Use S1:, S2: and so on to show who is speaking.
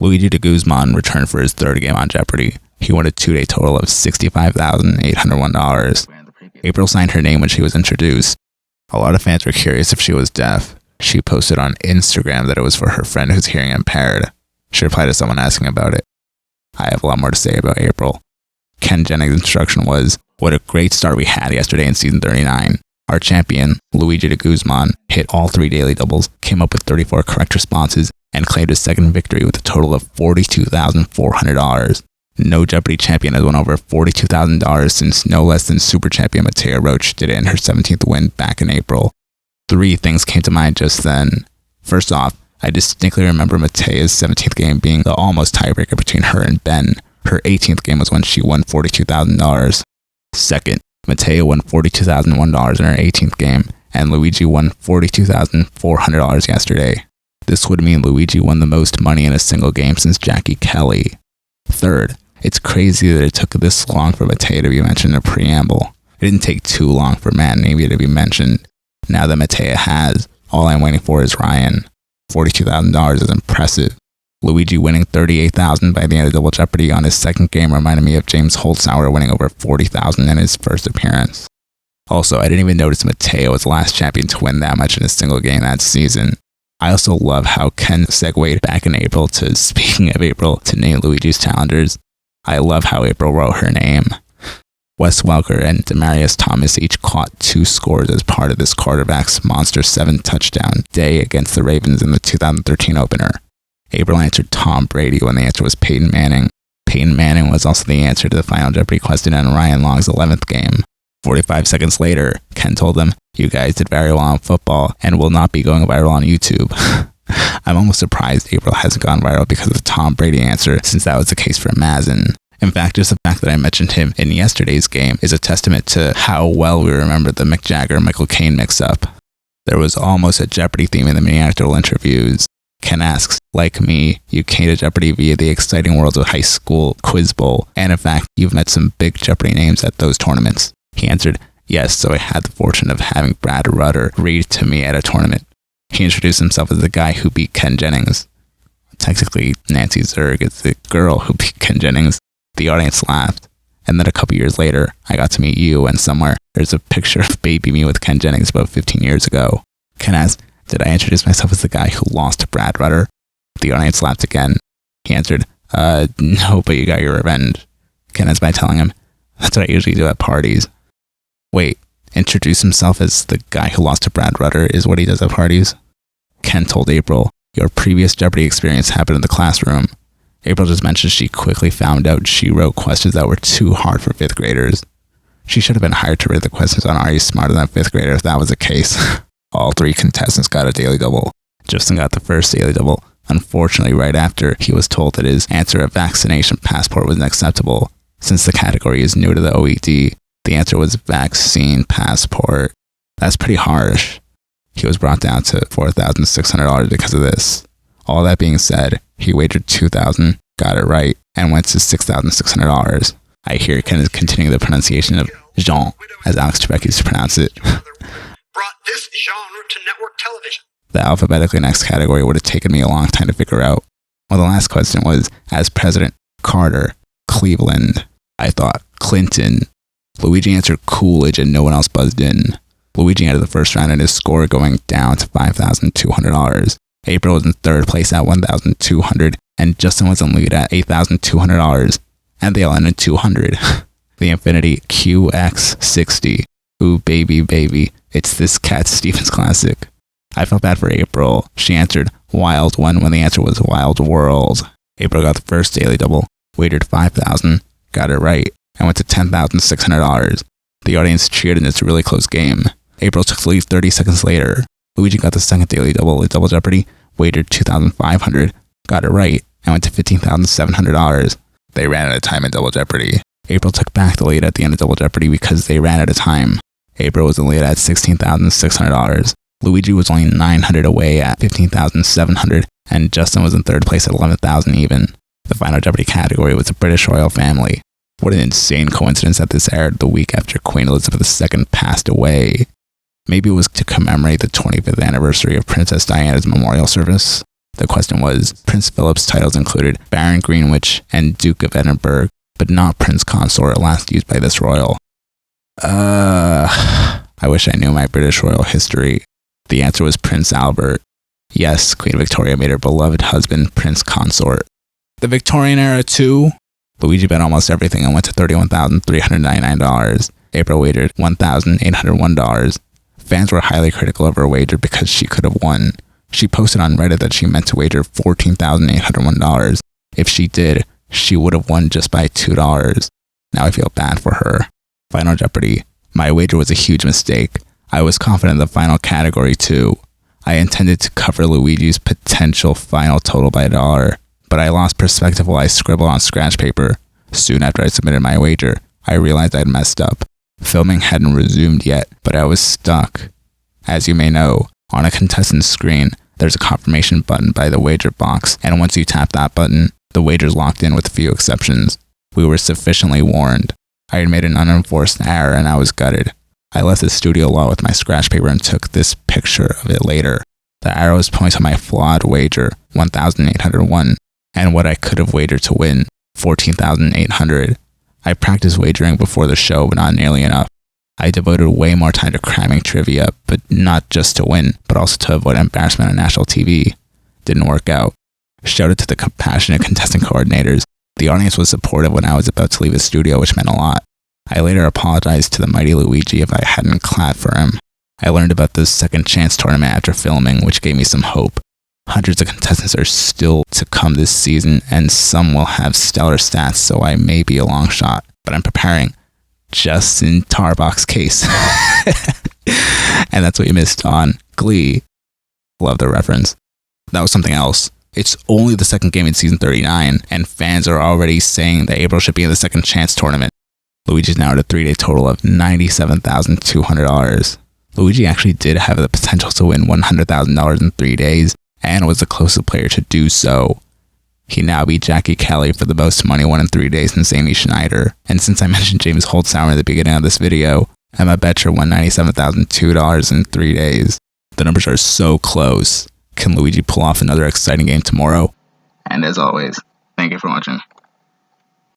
S1: Luigi de Guzman returned for his third game on Jeopardy! He won a 2-day total of $65,801. April signed her name when she was introduced. A lot of fans were curious if she was deaf. She posted on Instagram that it was for her friend who's hearing impaired. She replied to someone asking about it. I have a lot more to say about April. Ken Jennings' introduction was, "What a great start we had yesterday in season 39. Our champion, Luigi de Guzman, hit all 3 daily doubles, came up with 34 correct responses, and claimed his second victory with a total of $42,400. No Jeopardy champion has won over $42,000 since no less than super champion Mattea Roach did it in her 17th win back in April." 3 things came to mind just then. First off, I distinctly remember Mattea's 17th game being the almost tiebreaker between her and Ben. Her 18th game was when she won $42,000. Second, Mattea won $42,001 in her 18th game, and Luigi won $42,400 yesterday. This would mean Luigi won the most money in a single game since Jackie Kelly. Third, it's crazy that it took this long for Mattea to be mentioned in a preamble. It didn't take too long for Matt and Amy to be mentioned. Now that Mattea has, all I'm waiting for is Ryan. $42,000 is impressive. Luigi winning $38,000 by the end of Double Jeopardy on his second game reminded me of James Holtzhauer winning over $40,000 in his first appearance. Also, I didn't even notice Mattea was the last champion to win that much in a single game that season. I also love how Ken segued back in April to, speaking of April, to name Luigi's challengers. I love how April wrote her name. Wes Welker and Demarius Thomas each caught 2 scores as part of this quarterback's monster 7-touchdown day against the Ravens in the 2013 opener. April answered Tom Brady when the answer was Peyton Manning. Peyton Manning was also the answer to the Final Jeopardy question in Ryan Long's 11th game. 45 seconds later, Ken told them, "You guys did very well in football and will not be going viral on YouTube." I'm almost surprised April hasn't gone viral because of the Tom Brady answer, since that was the case for Mazin. In fact, just the fact that I mentioned him in yesterday's game is a testament to how well we remember the Mick Jagger-Michael Caine mix-up. There was almost a Jeopardy theme in the mini-anecdotal interviews. Ken asks, "Like me, you came to Jeopardy via the exciting worlds of high school quiz bowl, and in fact, you've met some big Jeopardy names at those tournaments." He answered, "Yes, so I had the fortune of having Brad Rutter read to me at a tournament." He introduced himself as the guy who beat Ken Jennings. Technically, Nancy Zerg is the girl who beat Ken Jennings. The audience laughed. And then a couple years later, I got to meet you, and somewhere there's a picture of baby me with Ken Jennings about 15 years ago. Ken asked, "Did I introduce myself as the guy who lost to Brad Rutter?" The audience laughed again. He answered, "No, but you got your revenge." Ken ends by telling him, "That's what I usually do at parties." Wait, introduce himself as the guy who lost to Brad Rutter is what he does at parties? Ken told April, "Your previous Jeopardy experience happened in the classroom." April just mentioned she quickly found out she wrote questions that were too hard for 5th graders. She should have been hired to write the questions on Are You Smarter Than a 5th Grader if that was the case. All 3 contestants got a daily double. Justin got the first daily double, unfortunately right after he was told that his answer of vaccination passport was unacceptable. Since the category is new to the OED, the answer was vaccine passport. That's pretty harsh. He was brought down to $4,600 because of this. All that being said, he wagered $2,000, got it right, and went to $6,600. I hear Ken is continuing the pronunciation of Jean, as Alex Trebek used to pronounce it.
S2: Brought this genre to network television.
S1: The alphabetically next category would have taken me a long time to figure out. Well, the last question was, as President Carter, Cleveland. I thought Clinton. Luigi answered Coolidge and no one else buzzed in. Luigi entered the first round and his score going down to $5,200. April was in third place at $1,200, and Justin was in lead at $8,200, and they all ended 200. The Infinity QX60. Ooh, baby, baby. It's this Cat Stevens classic. I felt bad for April. She answered Wild One when the answer was Wild World. April got the first daily double, wagered $5,000, got it right, and went to $10,600. The audience cheered in this really close game. April took the lead 30 seconds later. Luigi got the second daily double at Double Jeopardy, wagered $2,500, got it right, and went to $15,700. They ran out of time in Double Jeopardy. April took back the lead at the end of Double Jeopardy because they ran out of time. April was in the lead at $16,600. Luigi was only $900 away at $15,700, and Justin was in third place at $11,000 even. The Final Jeopardy category was the British royal family. What an insane coincidence that this aired the week after Queen Elizabeth II passed away. Maybe it was to commemorate the 25th anniversary of Princess Diana's memorial service. The question was, Prince Philip's titles included Baron Greenwich and Duke of Edinburgh, but not Prince Consort, last used by this royal. I wish I knew my British royal history. The answer was Prince Albert. Yes, Queen Victoria made her beloved husband Prince Consort. The Victorian era too? Luigi bet almost everything and went to $31,399. April wagered $1,801. Fans were highly critical of her wager because she could have won. She posted on Reddit that she meant to wager $14,801. If she did, she would have won just by $2. Now I feel bad for her. Final Jeopardy. My wager was a huge mistake. I was confident in the final category too. I intended to cover Luigi's potential final total by $1, but I lost perspective while I scribbled on scratch paper. Soon after I submitted my wager, I realized I'd messed up. Filming hadn't resumed yet, but I was stuck. As you may know, on a contestant's screen, there's a confirmation button by the wager box, and once you tap that button, the wager's locked in with few exceptions. We were sufficiently warned. I had made an unenforced error and I was gutted. I left the studio lot with my scratch paper and took this picture of it later. The arrows point to my flawed wager, $1,801, and what I could have wagered to win, $14,800. I practiced wagering before the show, but not nearly enough. I devoted way more time to cramming trivia, but not just to win, but also to avoid embarrassment on national TV. Didn't work out. Shout out to the compassionate contestant coordinators. The audience was supportive when I was about to leave the studio, which meant a lot. I later apologized to the mighty Luigi if I hadn't clapped for him. I learned about the second chance tournament after filming, which gave me some hope. Hundreds of contestants are still to come this season, and some will have stellar stats, so I may be a long shot. But I'm preparing, just in Tarbox's case. And that's what you missed on Glee. Love the reference. That was something else. It's only the second game in season 39, and fans are already saying that April should be in the second chance tournament. Luigi's now at a 3-day total of $97,200. Luigi actually did have the potential to win $100,000 in 3 days, and was the closest player to do so. He now beat Jackie Kelly for the most money won in 3 days since Amy Schneider. And since I mentioned James Holtzhauer at the beginning of this video, Emma Betcher won $97,002 in 3 days. The numbers are so close. Can Luigi pull off another exciting game tomorrow? And as always, thank you for watching.